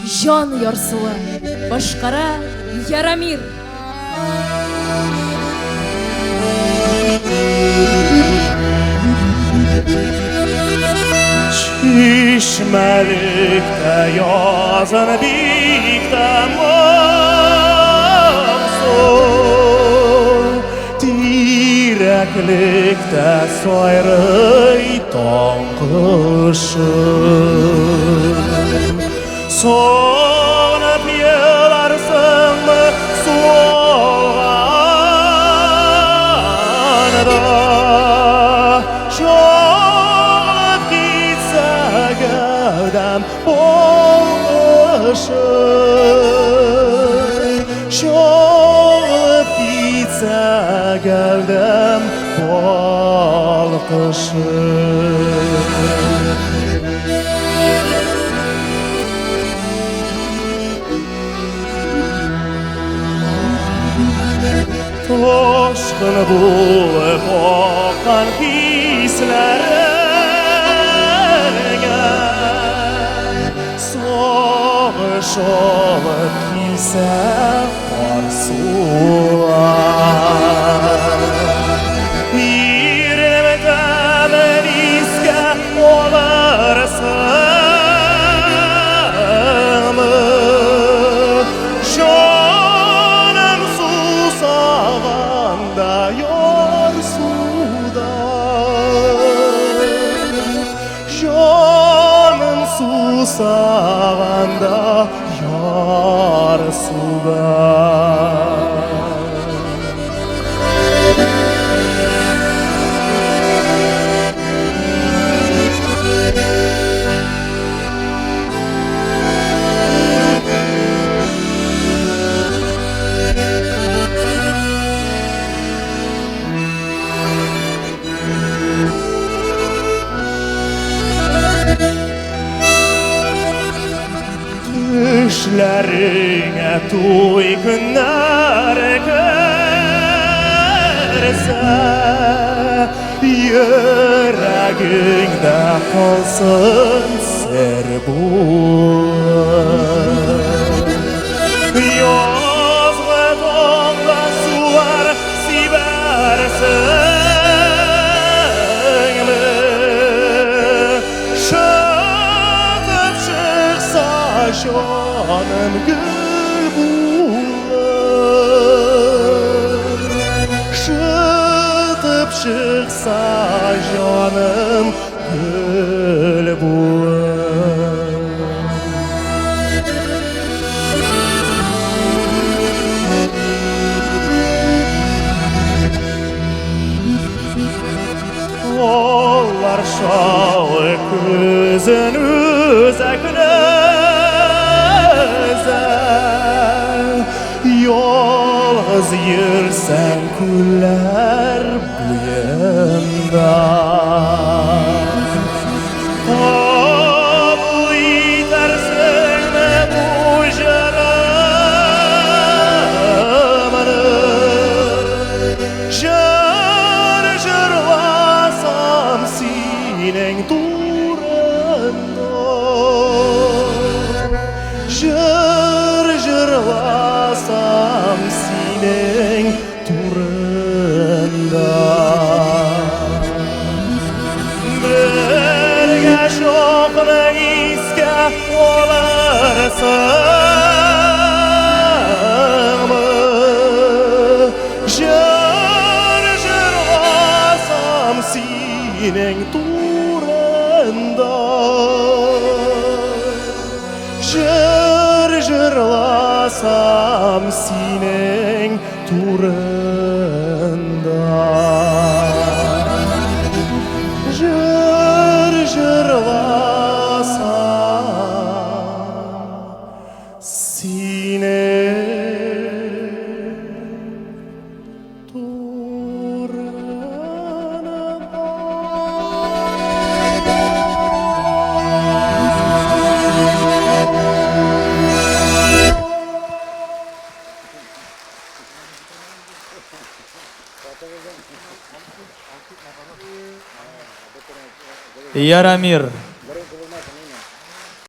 Жан ярсылы, башкара Ярамир. Çişmelikte yazın bikte mahzun, direklikte sayrıy tankışın. Soğanıp yılarsın mı soğanıda, çoğalıp gitse gövdem bolğışın. Çoğalıp gitse gövdem bolğışın. Toşkın bulup okan hislerine soğuş olup kilse arzular. Yirmiden riske olarsın mı? Canım susağında yar suda, canım susağında yar suda. Düşlerine tuy günler girse, yüreğinde kalsın ser bulur. Yazgı donda sular siversin mi? Şatıp çıksa canım gül bulur. Şıtıp çıksa canım gül bulur. Kollar şağı kızın üzekine yalnız yürsen kuller buyunda. Kabul edersin mi bu jarımını? Jar jarlasam sinen turunda. Jar jarlasam sinen turunda. Birge şoqni iske olarsın mı? Jar jarlasam sinen turunda. Jar jarlasam sinen turunda. Jar jarlasam sinen turunda. Ярамир.